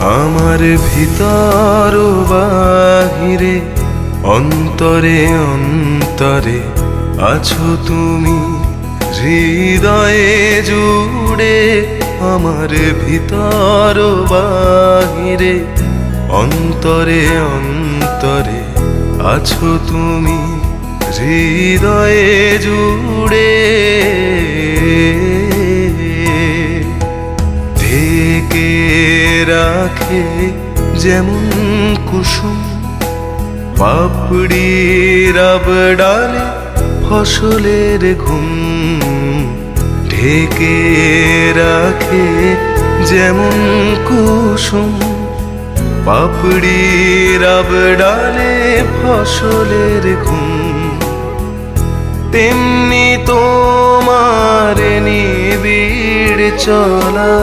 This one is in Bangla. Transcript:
আমার ভিতর বাহিরে অন্তরে অন্তরে আছো তুমি, হৃদয়ে জুড়ে। আমার ভিতর বাহিরে অন্তরে অন্তরে আছো তুমি, হৃদয়ে জুড়ে। ঢেকে রাখে যেমন কুসুম পাপড়ির ডালে ফসলের ঘুম। ঢেকে রাখে যেমন কুসুম পাপড়ির ডালে ফসলের ঘুম। তেমনি তোমার নিবিড় চলা